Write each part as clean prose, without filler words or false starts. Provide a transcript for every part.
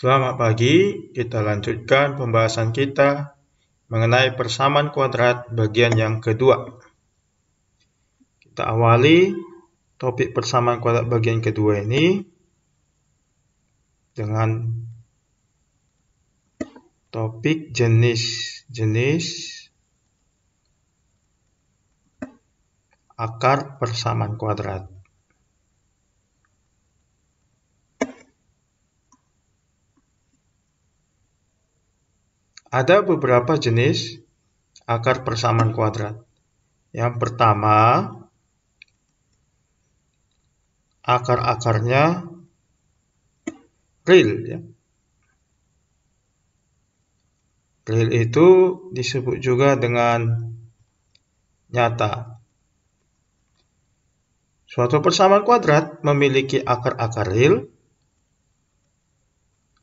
Selamat pagi, kita lanjutkan pembahasan kita mengenai persamaan kuadrat bagian yang kedua. Kita awali topik persamaan kuadrat bagian kedua ini dengan topik jenis-jenis akar persamaan kuadrat. Ada beberapa jenis akar persamaan kuadrat. Yang pertama, akar-akarnya real. Ya. Real itu disebut juga dengan nyata. Suatu persamaan kuadrat memiliki akar-akar real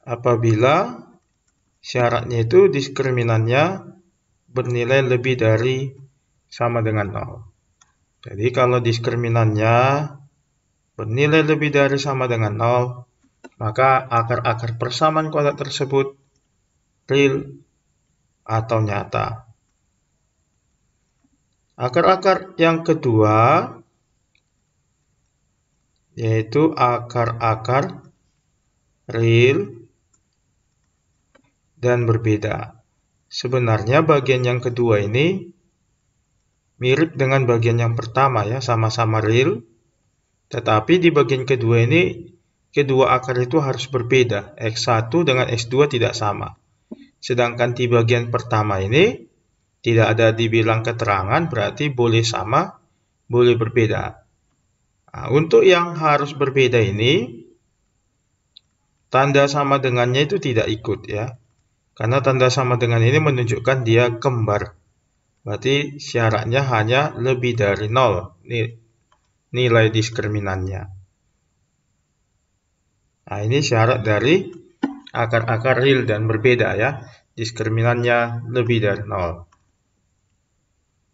apabila syaratnya itu diskriminannya bernilai lebih dari sama dengan 0. Jadi kalau diskriminannya bernilai lebih dari sama dengan 0, maka akar-akar persamaan kuadrat tersebut real atau nyata. Akar-akar yang kedua yaitu akar-akar real dan berbeda. Sebenarnya bagian yang kedua ini mirip dengan bagian yang pertama ya, sama-sama real. Tetapi di bagian kedua ini kedua akar itu harus berbeda. X1 dengan X2 tidak sama. Sedangkan di bagian pertama ini tidak ada dibilang keterangan, berarti boleh sama, boleh berbeda. Nah, untuk yang harus berbeda ini tanda sama dengannya itu tidak ikut ya. Karena tanda sama dengan ini menunjukkan dia kembar. Berarti syaratnya hanya lebih dari 0 nilai diskriminannya. Nah, ini syarat dari akar-akar real dan berbeda ya. Diskriminannya lebih dari 0.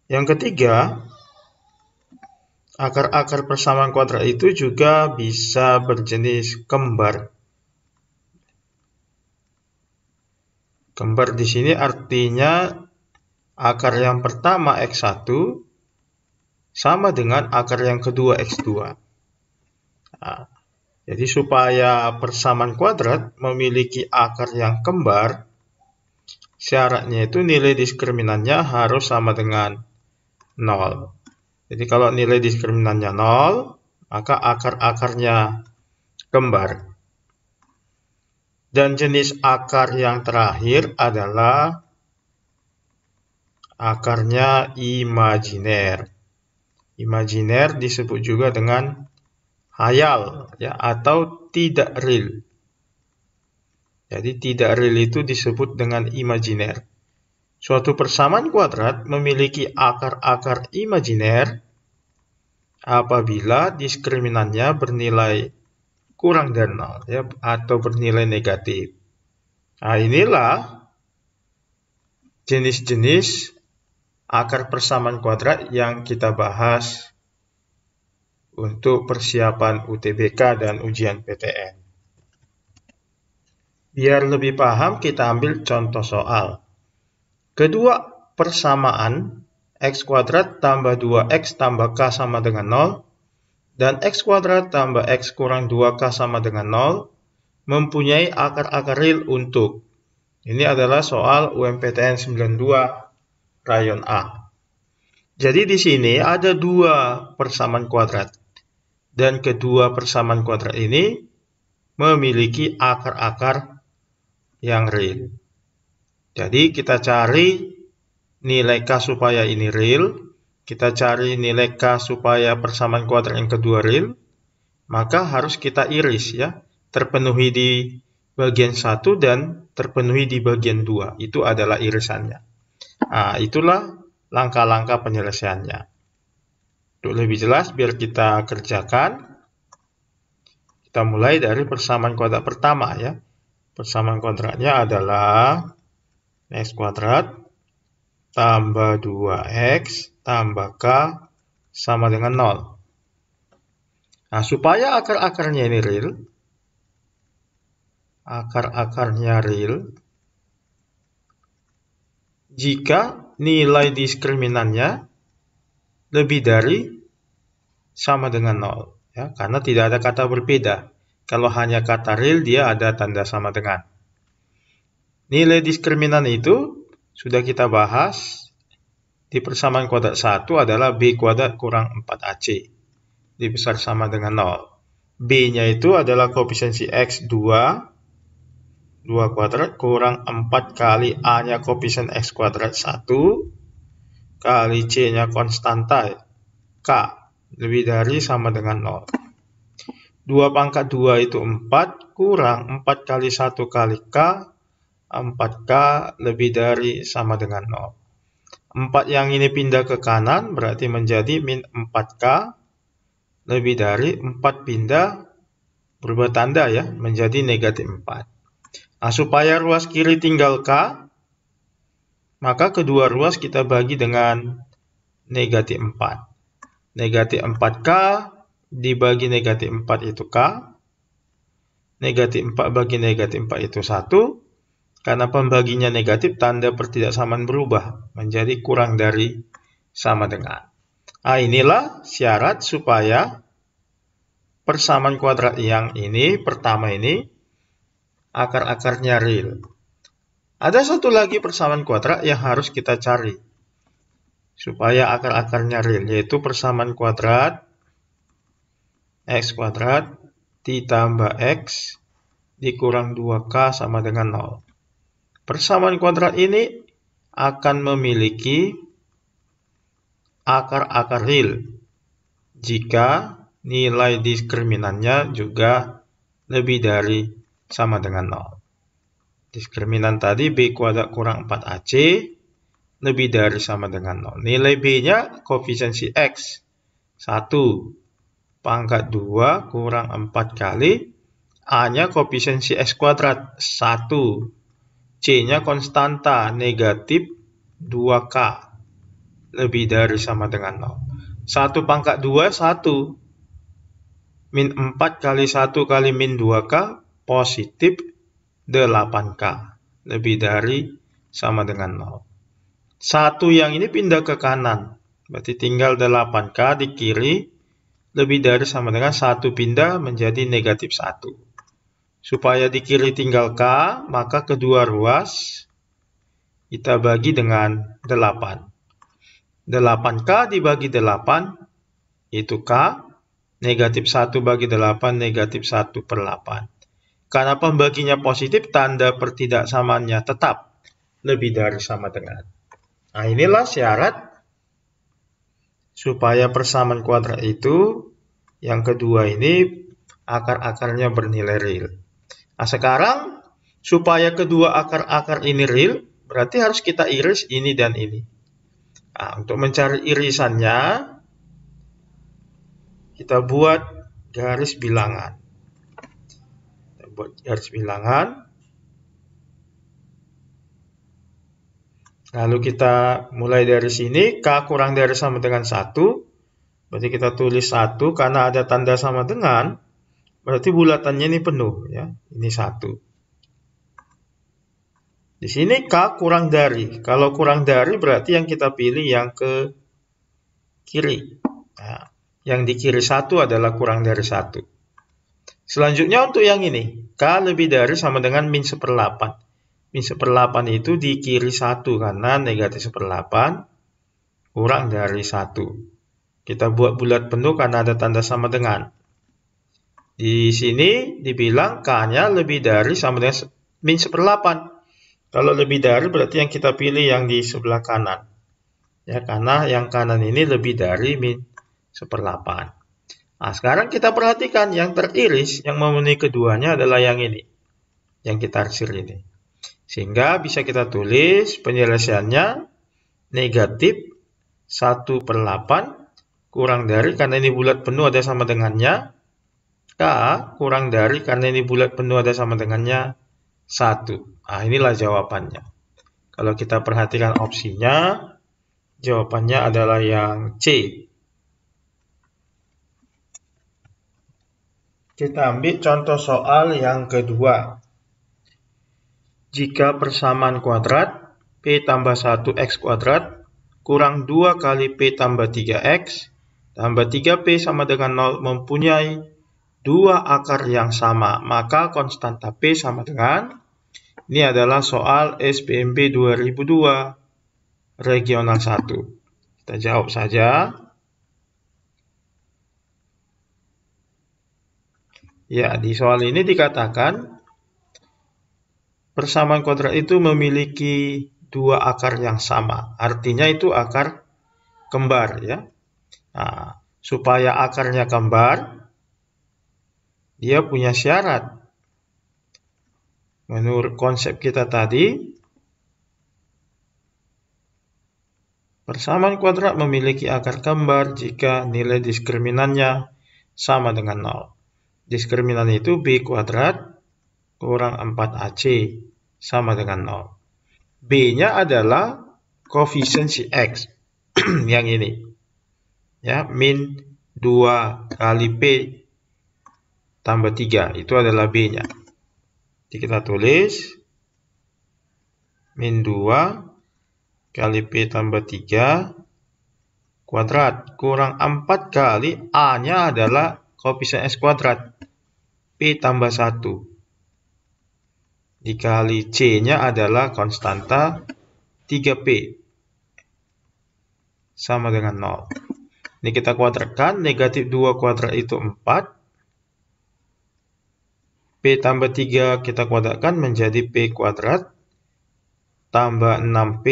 Yang ketiga, akar-akar persamaan kuadrat itu juga bisa berjenis kembar. Kembar di sini artinya akar yang pertama X1 sama dengan akar yang kedua X2. Nah, jadi supaya persamaan kuadrat memiliki akar yang kembar, syaratnya itu nilai diskriminannya harus sama dengan 0. Jadi kalau nilai diskriminannya 0, maka akar-akarnya kembar. Dan jenis akar yang terakhir adalah akarnya imajiner. Imajiner disebut juga dengan hayal ya, atau tidak real. Jadi tidak real itu disebut dengan imajiner. Suatu persamaan kuadrat memiliki akar-akar imajiner apabila diskriminannya bernilai kurang dari 0 ya, atau bernilai negatif. Nah, inilah jenis-jenis akar persamaan kuadrat yang kita bahas untuk persiapan UTBK dan ujian PTN. Biar lebih paham, kita ambil contoh soal. Kedua persamaan x kuadrat tambah 2x tambah k sama dengan 0 dan x kuadrat tambah x kurang 2k sama dengan 0 mempunyai akar-akar real untuk. Ini adalah soal UMPTN 92 rayon A. Jadi di sini ada dua persamaan kuadrat. Dan kedua persamaan kuadrat ini memiliki akar-akar yang real. Jadi kita cari nilai K supaya ini real. Kita cari nilai K supaya persamaan kuadrat yang kedua real. Maka harus kita iris ya. Terpenuhi di bagian 1 dan terpenuhi di bagian 2. Itu adalah irisannya. Nah, itulah langkah-langkah penyelesaiannya. Untuk lebih jelas, biar kita kerjakan, kita mulai dari persamaan kuadrat pertama ya. Persamaan kuadratnya adalah x kuadrat tambah 2x tambah k sama dengan 0. Nah, supaya akar-akarnya ini real, akar-akarnya real jika nilai diskriminannya lebih dari sama dengan 0. Ya, karena tidak ada kata berbeda. Kalau hanya kata real, dia ada tanda sama dengan. Nilai diskriminan itu sudah kita bahas di persamaan kuadrat 1 adalah B kuadrat kurang 4AC. Dibesar sama dengan 0. B-nya itu adalah koefisiensi X 2 kuadrat kurang 4 kali A-nya koefisien X kuadrat 1 kali C-nya konstanta K lebih dari sama dengan 0. 2 pangkat 2 itu 4 kurang 4 kali 1 kali K, 4K lebih dari sama dengan 0. 4 yang ini pindah ke kanan berarti menjadi min 4K lebih dari 4 pindah berubah tanda ya menjadi negatif 4. Nah, supaya ruas kiri tinggal K, maka kedua ruas kita bagi dengan negatif 4. Negatif 4K dibagi negatif 4 itu K. Negatif 4 bagi negatif 4 itu 1. Karena pembaginya negatif, tanda pertidaksamaan berubah menjadi kurang dari sama dengan. Nah, inilah syarat supaya persamaan kuadrat yang ini, pertama ini, akar-akarnya real. Ada satu lagi persamaan kuadrat yang harus kita cari supaya akar-akarnya real, yaitu persamaan kuadrat X kuadrat ditambah X dikurang 2K sama dengan 0. Persamaan kuadrat ini akan memiliki akar-akar real jika nilai diskriminannya juga lebih dari sama dengan 0. Diskriminan tadi B kuadrat kurang 4AC lebih dari sama dengan 0. Nilai B-nya koefisiensi X 1 pangkat 2 kurang 4 kali A-nya koefisiensi X kuadrat 1, C-nya konstanta negatif 2K lebih dari sama dengan 0. 1 pangkat 2 1 min 4 kali 1 kali min 2K positif 8K lebih dari sama dengan 0. 1 yang ini pindah ke kanan, berarti tinggal 8K di kiri lebih dari sama dengan 1 pindah menjadi negatif 1. Supaya di kiri tinggal K, maka kedua ruas kita bagi dengan 8. 8K dibagi 8 itu K, negatif 1 bagi 8 negatif 1 per 8. Karena pembaginya positif, tanda pertidaksamaannya tetap lebih dari sama dengan. Nah, inilah syarat supaya persamaan kuadrat itu yang kedua ini akar-akarnya bernilai real. Nah, sekarang supaya kedua akar-akar ini real, berarti harus kita iris ini dan ini. Nah, untuk mencari irisannya, kita buat garis bilangan. Buat garis bilangan, lalu kita mulai dari sini, K kurang dari sama dengan 1, berarti kita tulis 1, karena ada tanda sama dengan, berarti bulatannya ini penuh, ya. Ini 1. Di sini K kurang dari, kalau kurang dari berarti yang kita pilih yang ke kiri. Nah, yang di kiri 1 adalah kurang dari 1. Selanjutnya untuk yang ini, K lebih dari sama dengan min 1/8. Min 1/8 itu di kiri 1 karena negatif 1/8 kurang dari 1. Kita buat bulat penuh karena ada tanda sama dengan. Di sini dibilang K-nya lebih dari sama dengan min 1/8. Kalau lebih dari berarti yang kita pilih yang di sebelah kanan. Ya, karena yang kanan ini lebih dari min 1/8. Nah, sekarang kita perhatikan yang teriris, yang memenuhi keduanya adalah yang ini. Yang kita arsir ini. Sehingga bisa kita tulis penyelesaiannya negatif 1/8 kurang dari, karena ini bulat penuh ada sama dengannya, K kurang dari, karena ini bulat penuh ada sama dengannya, 1. Nah, inilah jawabannya. Kalau kita perhatikan opsinya, jawabannya adalah yang C. Kita ambil contoh soal yang kedua. jika persamaan kuadrat P tambah 1X kuadrat kurang 2 kali P tambah 3X tambah 3P sama dengan 0 mempunyai dua akar yang sama, maka konstanta P sama dengan, ini adalah soal SBMP 2002 Regional 1. Kita jawab saja. Ya, di soal ini dikatakan persamaan kuadrat itu memiliki dua akar yang sama. Artinya itu akar kembar ya. Nah, supaya akarnya kembar, dia punya syarat. Menurut konsep kita tadi, persamaan kuadrat memiliki akar kembar jika nilai diskriminannya sama dengan 0. Diskriminan itu B kuadrat kurang 4AC sama dengan 0. B-nya adalah koefisien si X, yang ini. Ya, min 2 kali P tambah 3, itu adalah B-nya. Jadi kita tulis min 2 kali P tambah 3 kuadrat kurang 4 kali A-nya adalah koefisien X kuadrat P tambah 1 dikali C-nya adalah konstanta 3P sama dengan 0. Ini kita kuadratkan, negatif 2 kuadrat itu 4. P tambah 3 kita kuadratkan menjadi P kuadrat tambah 6P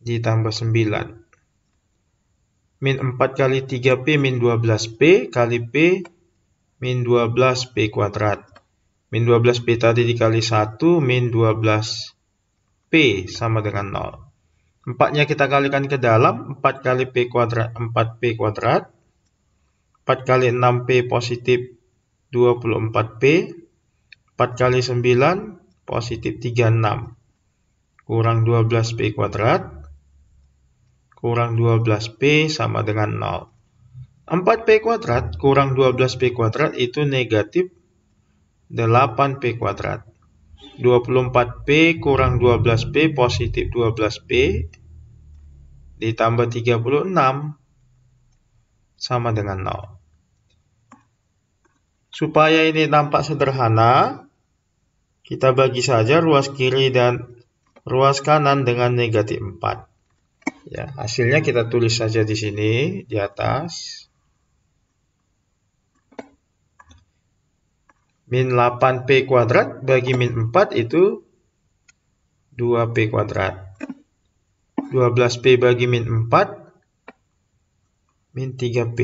ditambah 9. Min 4 kali 3P min 12P kali P min 12P kuadrat. Min 12P tadi dikali 1 min 12P sama dengan 0. 4-nya kita kalikan ke dalam, 4 kali P kuadrat 4P kuadrat. 4 kali 6P positif 24P. 4 kali 9 positif 36. Kurang 12P kuadrat. Kurang 12P sama dengan 0. 4P kuadrat kurang 12P kuadrat itu negatif 8P kuadrat. 24P kurang 12P positif 12P ditambah 36 sama dengan 0. Supaya ini nampak sederhana, kita bagi saja ruas kiri dan ruas kanan dengan negatif 4. Ya, hasilnya kita tulis saja di sini di atas. Min 8P kuadrat bagi min 4 itu 2P kuadrat. 12P bagi min 4 min 3P.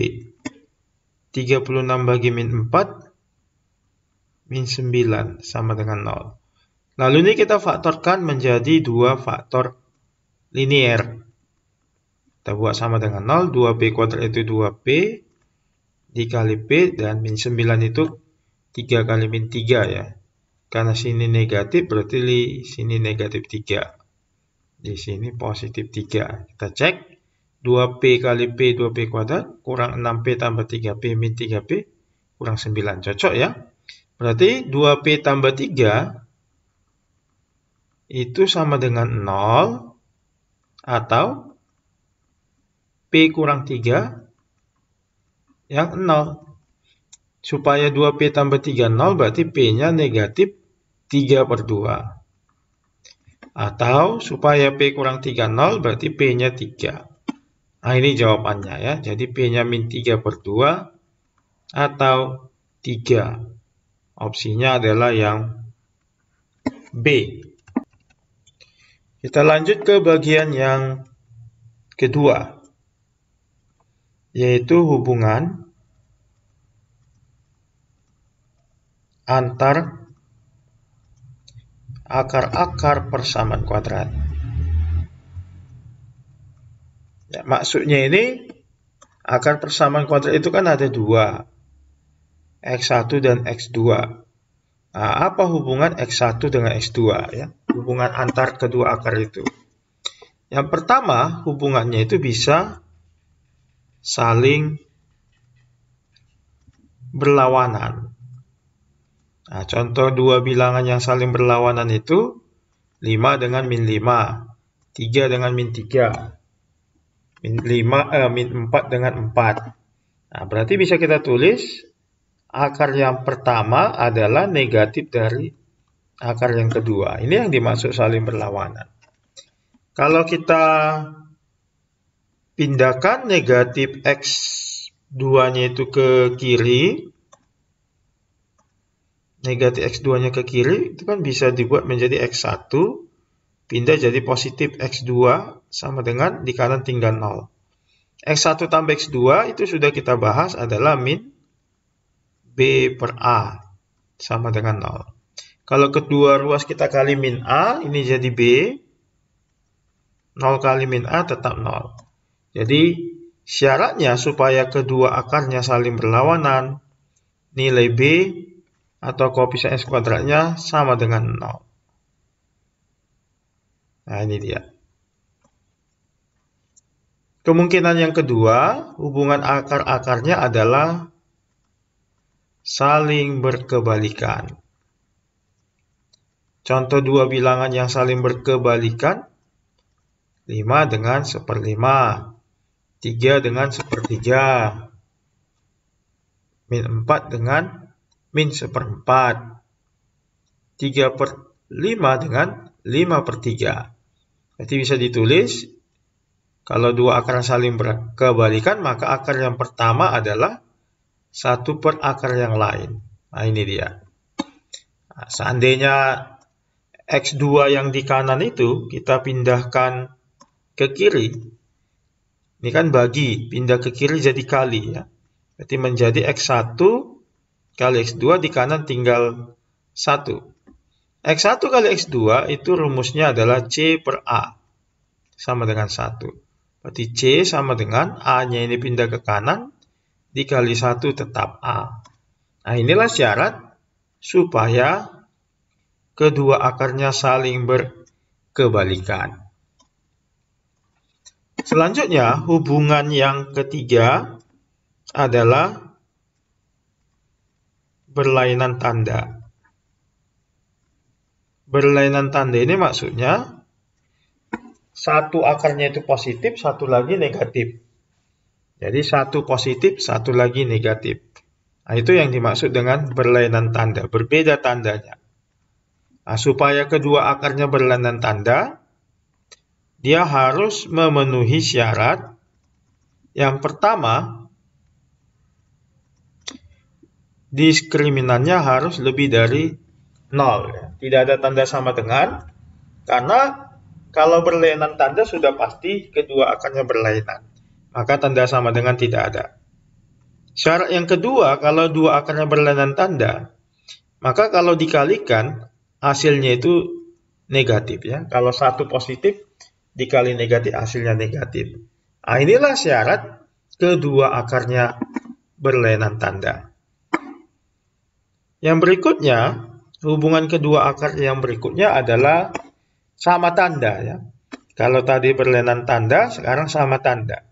36 bagi min 4 min 9 sama dengan 0. Lalu ini kita faktorkan menjadi dua faktor linier. Kita buat sama dengan 0. 2P kuadrat itu 2P dikali P dan min 9 itu 3 kali min 3 ya. Karena sini negatif berarti di sini negatif 3. Di sini positif 3. Kita cek 2P kali P 2P kuadrat kurang 6P tambah 3P min 3P kurang 9. Cocok ya. Berarti 2P tambah 3 itu sama dengan 0 atau P kurang 3 yang 0. Supaya 2P tambah 3 0 berarti P-nya negatif 3/2. Atau supaya P kurang 3 0 berarti P-nya 3. Nah ini jawabannya ya. Jadi P-nya min 3/2 atau 3. Opsinya adalah yang B. Kita lanjut ke bagian yang kedua, yaitu hubungan antar akar-akar persamaan kuadrat. Ya, maksudnya ini akar persamaan kuadrat itu kan ada dua, X1 dan X2. Nah, apa hubungan X1 dengan X2 ya? Hubungan antar kedua akar itu. Yang pertama, hubungannya itu bisa saling berlawanan. Nah, contoh dua bilangan yang saling berlawanan itu 5 dengan min 5, 3 dengan min 3, min 4 dengan 4. Nah, berarti bisa kita tulis akar yang pertama adalah negatif dari akar yang kedua. Ini yang dimaksud saling berlawanan. Kalau kita pindahkan negatif X2-nya itu ke kiri, negatif X2-nya ke kiri, itu kan bisa dibuat menjadi X1, pindah jadi positif X2, sama dengan di kanan tinggal 0. X1 tambah X2 itu sudah kita bahas adalah min B per A, sama dengan 0. Kalau kedua ruas kita kali min A, ini jadi B, 0 kali min A tetap 0. Jadi syaratnya supaya kedua akarnya saling berlawanan, nilai B atau koefisien X kuadratnya sama dengan 0. Nah, ini dia. Kemungkinan yang kedua, hubungan akar-akarnya adalah saling berkebalikan. Contoh dua bilangan yang saling berkebalikan, 5 dengan 1/5, 3 dengan 1/3, min 4 dengan min 1/4, 3/5 dengan 5/3. Berarti bisa ditulis, kalau dua akar saling berkebalikan, maka akar yang pertama adalah 1 per akar yang lain. Nah, ini dia. Nah, seandainya X2 yang di kanan itu kita pindahkan ke kiri, ini kan bagi, pindah ke kiri jadi kali ya. Berarti menjadi X1 kali X2, di kanan tinggal 1. X1 kali X2 itu rumusnya adalah C per A, sama dengan 1. Berarti C sama dengan A-nya ini pindah ke kanan, dikali 1 tetap A. Nah, inilah syarat supaya kedua akarnya saling berkebalikan. Selanjutnya, hubungan yang ketiga adalah berlainan tanda. Berlainan tanda ini maksudnya satu akarnya itu positif, satu lagi negatif. Jadi satu positif, satu lagi negatif. Nah, itu yang dimaksud dengan berlainan tanda, berbeda tandanya. Nah, supaya kedua akarnya berlainan tanda, dia harus memenuhi syarat. Yang pertama, diskriminannya harus lebih dari 0. Tidak ada tanda sama dengan, karena kalau berlainan tanda sudah pasti kedua akarnya berlainan. Maka tanda sama dengan tidak ada. Syarat yang kedua, kalau dua akarnya berlainan tanda, maka kalau dikalikan, hasilnya itu negatif ya. Kalau satu positif, dikali negatif, hasilnya negatif. Nah, inilah syarat kedua akarnya berlainan tanda. Yang berikutnya, hubungan kedua akar yang berikutnya adalah sama tanda ya. Kalau tadi berlainan tanda, sekarang sama tanda.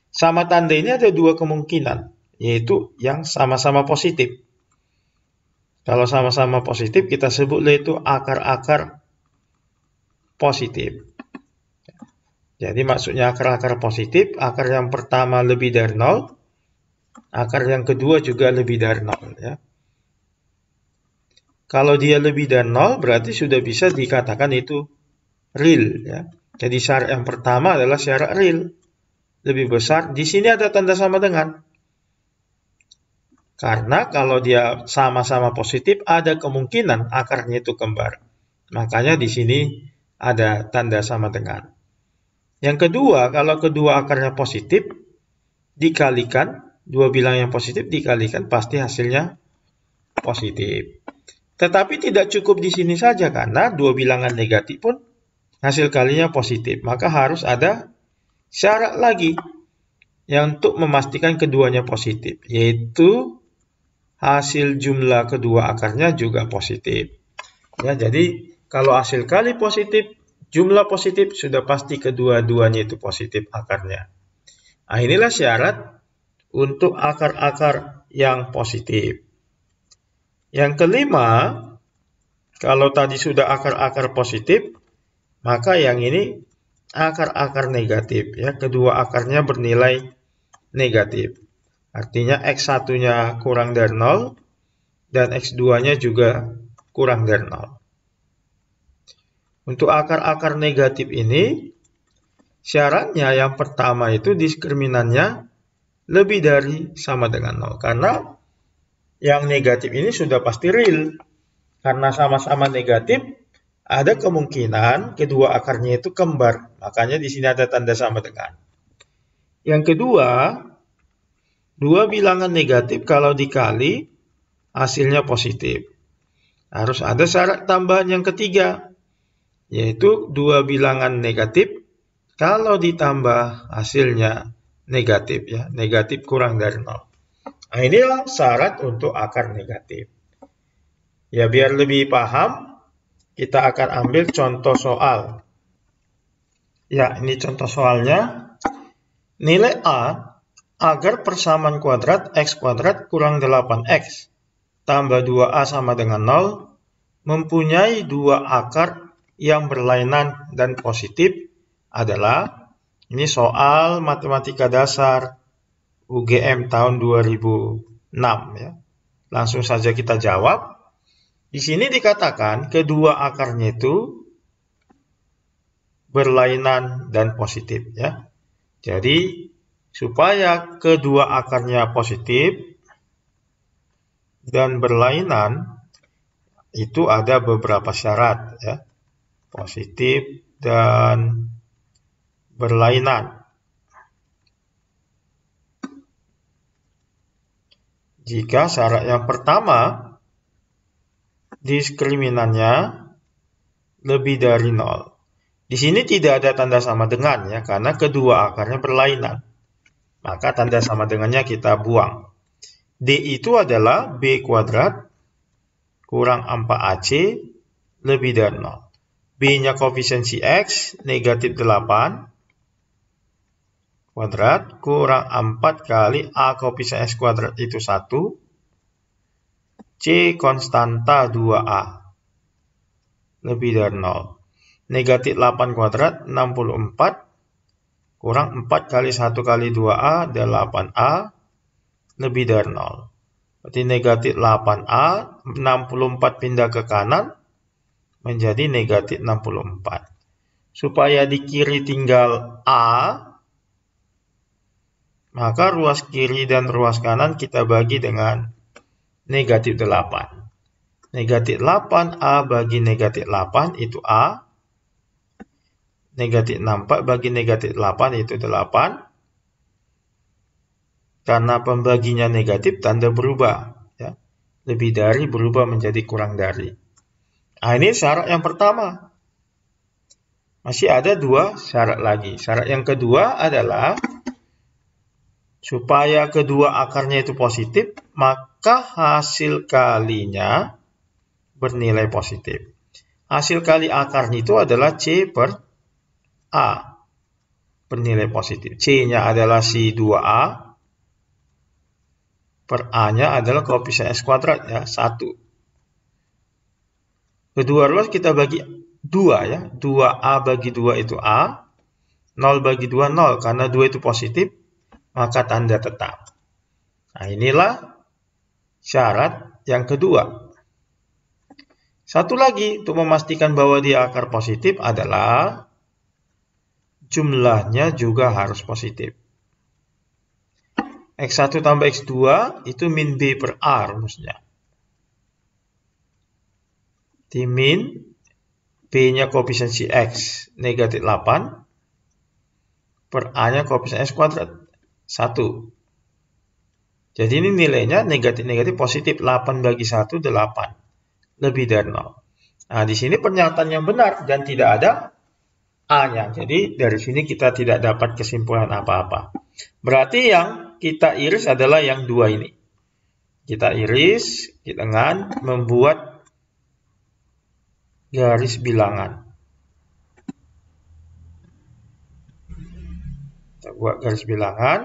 Sama tanda ini ada dua kemungkinan, yaitu yang sama-sama positif. Kalau sama-sama positif, kita sebutlah itu akar-akar positif. Jadi maksudnya akar-akar positif, akar yang pertama lebih dari 0, akar yang kedua juga lebih dari 0 ya. Kalau dia lebih dari 0, berarti sudah bisa dikatakan itu real ya. Jadi syarat yang pertama adalah syarat real, lebih besar. Di sini ada tanda sama dengan. Karena kalau dia sama-sama positif, ada kemungkinan akarnya itu kembar. Makanya di sini ada tanda sama dengan. Yang kedua, kalau kedua akarnya positif, dikalikan, dua bilangan yang positif dikalikan, pasti hasilnya positif. Tetapi tidak cukup di sini saja, karena dua bilangan negatif pun hasil kalinya positif. Maka harus ada syarat lagi yang untuk memastikan keduanya positif, yaitu hasil jumlah kedua akarnya juga positif. Ya, jadi kalau hasil kali positif, jumlah positif, sudah pasti kedua-duanya itu positif akarnya. Nah, inilah syarat untuk akar-akar yang positif. Yang kelima, kalau tadi sudah akar-akar positif, maka yang ini akar-akar negatif. Ya, kedua akarnya bernilai negatif. Artinya X1-nya kurang dari 0 dan X2-nya juga kurang dari 0. Untuk akar-akar negatif ini, syaratnya yang pertama itu diskriminannya lebih dari sama dengan 0. Karena yang negatif ini sudah pasti real. Karena sama-sama negatif, ada kemungkinan kedua akarnya itu kembar. Makanya di sini ada tanda sama dengan. Yang kedua, dua bilangan negatif kalau dikali hasilnya positif. Harus ada syarat tambahan yang ketiga, yaitu dua bilangan negatif kalau ditambah hasilnya negatif, ya, negatif kurang dari 0. Nah, inilah syarat untuk akar negatif. Ya, biar lebih paham, kita akan ambil contoh soal. Ya, ini contoh soalnya. Nilai A agar persamaan kuadrat x kuadrat kurang 8x tambah 2a sama dengan 0 mempunyai dua akar yang berlainan dan positif adalah, ini soal matematika dasar UGM tahun 2006 ya. Langsung saja kita jawab. Di sini dikatakan kedua akarnya itu berlainan dan positif ya. Jadi supaya kedua akarnya positif dan berlainan itu ada beberapa syarat ya. Positif dan berlainan. Jika syarat yang pertama diskriminannya lebih dari 0. Di sini tidak ada tanda sama dengan ya, karena kedua akarnya berlainan. Maka tanda sama dengannya kita buang. D itu adalah B kuadrat kurang 4AC lebih dari 0. B-nya koefisiensi X negatif 8 kuadrat kurang 4 kali A koefisien X kuadrat itu 1. C konstanta 2A lebih dari 0. Negatif 8 kuadrat 64 kurang 4 kali 1 kali 2A 8A lebih dari 0. Berarti negatif 8A 64 pindah ke kanan menjadi negatif 64. Supaya di kiri tinggal A, maka ruas kiri dan ruas kanan kita bagi dengan negatif 8. Negatif 8A bagi negatif 8 itu A. Negatif 64 bagi negatif 8 itu 8. Karena pembaginya negatif, tanda berubah. Ya. Lebih dari berubah menjadi kurang dari. Nah, ini syarat yang pertama. Masih ada dua syarat lagi. Syarat yang kedua adalah supaya kedua akarnya itu positif, maka hasil kalinya bernilai positif. Hasil kali akarnya itu adalah C per A bernilai positif. C-nya adalah si 2A per A-nya adalah koefisien X kuadrat ya, 1. Kedua ruas kita bagi 2 ya. 2A bagi 2 itu A. 0 bagi 2 0 karena 2 itu positif, maka tanda tetap. Nah, inilah syarat yang kedua. Satu lagi untuk memastikan bahwa dia akar positif adalah jumlahnya juga harus positif. X1 tambah X2 itu min B per A rumusnya. Di min B-nya koefisiensi X negatif 8 per A-nya koefisien X kuadrat 1. Jadi ini nilainya negatif-negatif positif. 8 bagi 1 8 lebih dari 0. Nah, di sini pernyataan yang benar dan tidak ada A-nya. Jadi dari sini kita tidak dapat kesimpulan apa-apa. Berarti yang kita iris adalah yang dua ini. Kita iris dengan membuat garis bilangan. Kita buat garis bilangan,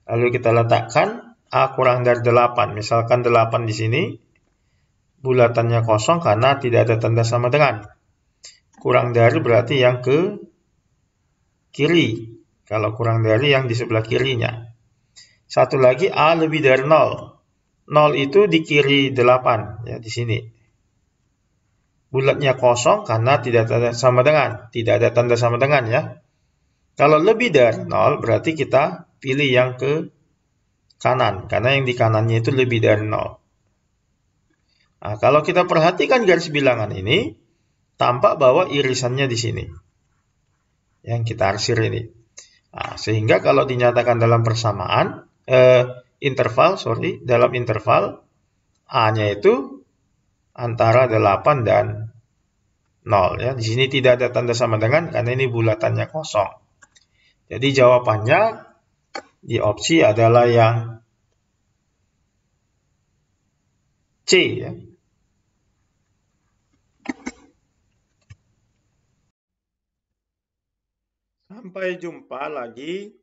lalu kita letakkan A kurang dari 8. Misalkan 8 di sini, bulatannya kosong karena tidak ada tanda sama dengan. Kurang dari berarti yang ke kiri. Kalau kurang dari yang di sebelah kirinya. Satu lagi A lebih dari 0. 0 itu di kiri 8, ya di sini. Bulatnya kosong karena tidak ada sama dengan, tidak ada tanda sama dengan ya. Kalau lebih dari 0 berarti kita pilih yang ke kanan karena yang di kanannya itu lebih dari 0. Nah, kalau kita perhatikan garis bilangan ini, tampak bahwa irisannya di sini. Yang kita arsir ini. Nah, sehingga kalau dinyatakan dalam persamaan, dalam interval, A-nya itu antara 8 dan 0 ya. Di sini tidak ada tanda sama dengan karena ini bulatannya kosong. Jadi jawabannya di opsi adalah yang C ya. Sampai jumpa lagi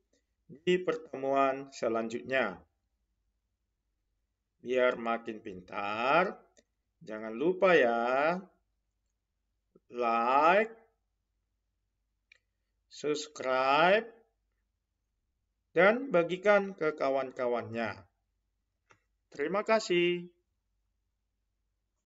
di pertemuan selanjutnya. Biar makin pintar, jangan lupa ya, like, subscribe, dan bagikan ke kawan-kawannya. Terima kasih.